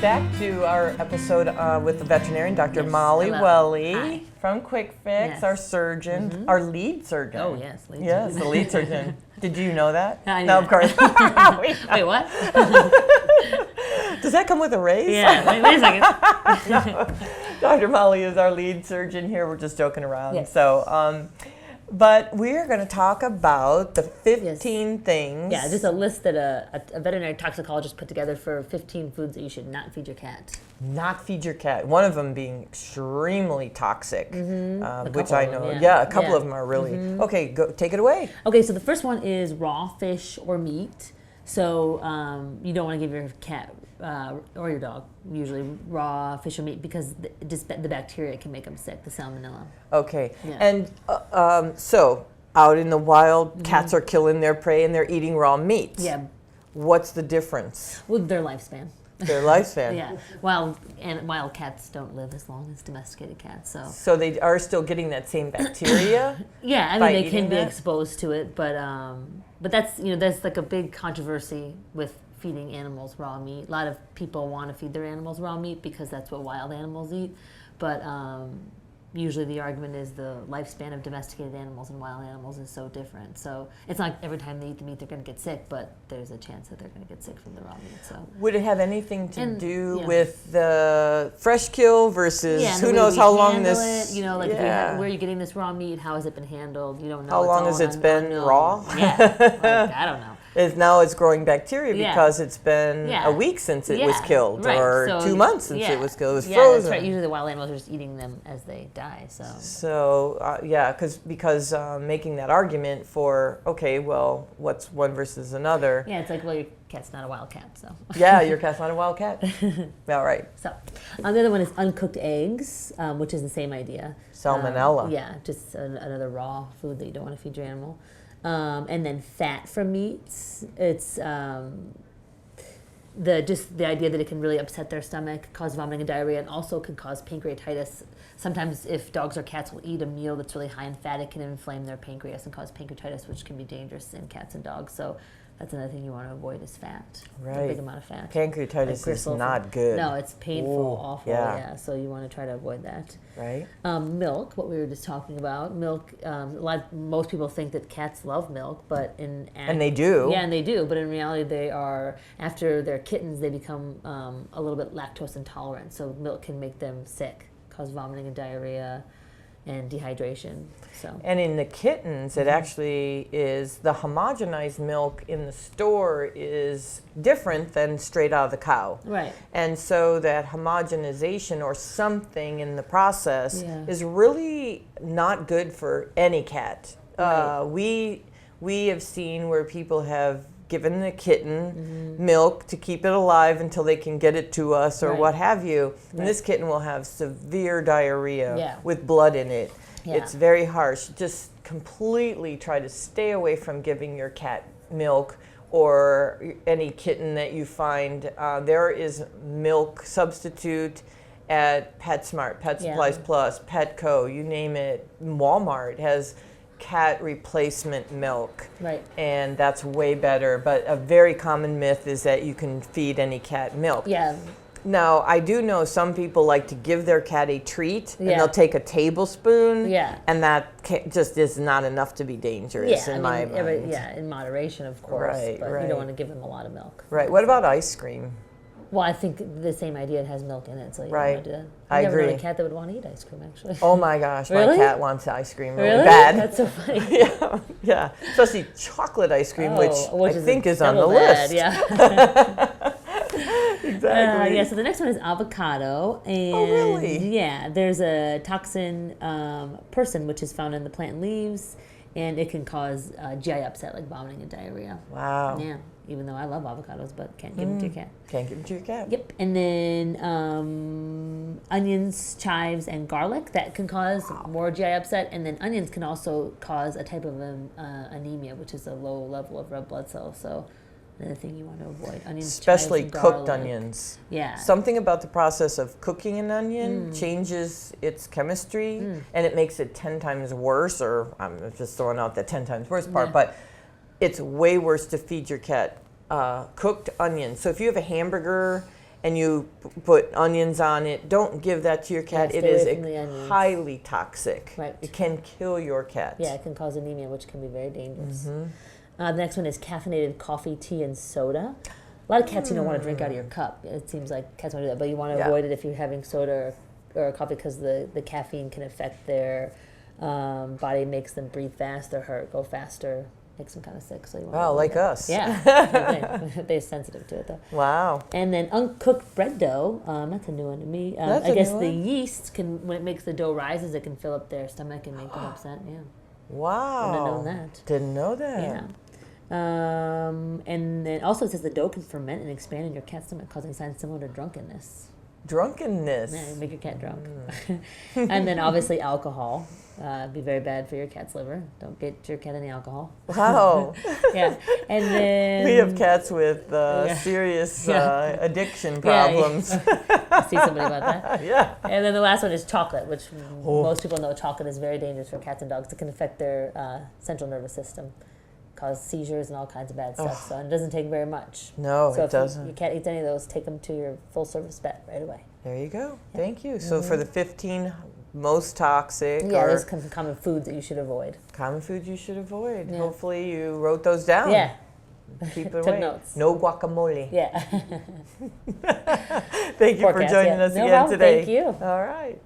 back to our episode with the veterinarian, Dr. Molly hello. Welly Hi. from Quick Fix, Yes. our surgeon, our lead surgeon. Oh, yes, lead Yes, surgeon. the lead surgeon. Did you know that? I knew No, of that. course. Wait, what? Does that come with a raise? Yeah, wait a second. Dr. Molly is our lead surgeon here. We're just joking around. Yes. So, but we're going to talk about the 15 things. Yeah, just a list that a veterinary toxicologist put together for 15 foods that you should not feed your cat. Not feed your cat. One of them being extremely toxic, which I know. Yeah. A couple of them are really. Okay, go take it away. Okay, so the first one is raw fish or meat. So you don't want to give your cat or your dog usually raw fish or meat because the bacteria can make them sick, the salmonella. Okay, Yeah. and so out in the wild, cats are killing their prey and they're eating raw meat. Yeah. What's the difference? Well, their lifespan. Their lifespan. Yeah. Wild cats don't live as long as domesticated cats, so. So they are still getting that same bacteria. Yeah, I by mean they can eating be that? exposed to it, but that's like a big controversy with feeding animals raw meat. A lot of people want to feed their animals raw meat because that's what wild animals eat, but usually the argument is the lifespan of domesticated animals and wild animals is so different. So it's not every time they eat the meat they're going to get sick, but there's a chance that they're going to get sick from the raw meat. So Would it have anything to do yeah. with the fresh kill versus yeah, and who the way knows we how long handle this? it, like if yeah. where are you getting this raw meat? How has it been handled? You don't know. How long all has it been unknown. raw? Yeah, like, I don't know. Now it's growing bacteria Yeah. because it's been Yeah. a week since it was Yeah, killed, right. or So 2 months since yeah. it was killed. It was Yeah, frozen. that's right. Usually the wild animals are just eating them as they die. So because making that argument for well, what's one versus another? Yeah, it's like, well, your cat's not a wild cat, so. Yeah, your cat's not a wild cat. All right. So, the other one is uncooked eggs, which is the same idea. Salmonella. Yeah, just another raw food that you don't want to feed your animal. And then fat from meats. It's the idea that it can really upset their stomach, cause vomiting and diarrhea, and also can cause pancreatitis. Sometimes if dogs or cats will eat a meal that's really high in fat, it can inflame their pancreas and cause pancreatitis, which can be dangerous in cats and dogs. So that's another thing you want to avoid is fat. Right. A big amount of fat. Pancreatitis is gristle not good. No, it's painful, Ooh, awful. yeah. So you want to try to avoid that. Right. Milk, what we were just talking about. Milk. Most people think that cats love milk, but And they do. Yeah, and they do. But in reality, they are after they're kittens, they become a little bit lactose intolerant. So milk can make them sick, cause vomiting and diarrhea, and dehydration. So. And in the kittens, it actually is the homogenized milk in the store is different than straight out of the cow. Right. And so that homogenization or something in the process Yeah. is really not good for any cat. Right. We have seen where people have given the kitten milk to keep it alive until they can get it to us or Right. what have you. And Right. this kitten will have severe diarrhea Yeah. with blood in it. Yeah. It's very harsh. Just completely try to stay away from giving your cat milk or any kitten that you find. There is milk substitute at PetSmart, Pet Yeah. Supplies Plus, Petco, you name it. Walmart has cat replacement milk. Right. And that's way better. But a very common myth is that you can feed any cat milk. Yeah. Now, I do know some people like to give their cat a treat, and Yeah. they'll take a tablespoon, Yeah. and that just is not enough to be dangerous in my mind. In moderation, of course. Right, but right. you don't want to give them a lot of milk. Right. What about ice cream? Well, I think the same idea. It has milk in it, so you Right. don't want to do that. I I've never known agree. a cat that would want to eat ice cream, actually. Oh my gosh, my Really? cat wants ice cream really, Really? bad. That's so funny. yeah, especially chocolate ice cream, which I think is on the double bad, list. Yeah. Exactly. So the next one is avocado. And really? Yeah, there's a toxin, persin, which is found in the plant leaves, and it can cause GI upset like vomiting and diarrhea. Wow. Yeah, even though I love avocados, but can't give them to your cat. Can't give it to your cat. Yep, and then onions, chives, and garlic that can cause more GI upset, and then onions can also cause a type of anemia, which is a low level of red blood cells. So another thing you want to avoid: onions, Especially chives, and cooked garlic. onions. Yeah. Something about the process of cooking an onion changes its chemistry, and it makes it 10 times worse, or I'm just throwing out the 10 times worse part, Yeah. but it's way worse to feed your cat cooked onions. So if you have a hamburger and you put onions on it, don't give that to your cat. Yeah, It stay is away from the onions. highly toxic. Right. It can kill your cat. Yeah, it can cause anemia, which can be very dangerous. The next one is caffeinated coffee, tea, and soda. A lot of cats, you don't want to drink out of your cup. It seems like cats want to do that, but you want to avoid it if you're having soda or coffee because the caffeine can affect their body, makes them breathe faster, go faster, makes them kind of sick. So you want Wow, like that. us. Yeah, they're sensitive to it though. Wow. And then uncooked bread dough. That's a new one to me. That's I a guess new the one. yeast can, when it makes the dough rises, it can fill up their stomach and make them upset. Yeah. Wow. Wouldn't have known that. Didn't know that. Yeah. And then also it says the dough can ferment and expand in your cat's stomach, causing signs similar to drunkenness. Drunkenness. Yeah, make your cat drunk. And then obviously alcohol. Be very bad for your cat's liver. Don't get your cat any alcohol. Wow. Yeah. And then We have cats with serious addiction problems. I see somebody about that. Yeah. And then the last one is chocolate, which most people know chocolate is very dangerous for cats and dogs. It can affect their central nervous system, cause seizures and all kinds of bad stuff. So it doesn't take very much. No, So it if doesn't. your cat eats any of those, take them to your full-service vet right away. There you go. Thank you. So for the 15 most toxic Yeah, or there's some common foods that you should avoid. common foods you should avoid. Yeah. Hopefully you wrote those down. Yeah. Keep it Took away. notes. No guacamole. Yeah. Thank you Poor for cats, joining yeah. us No again problem. today. Thank you. All right.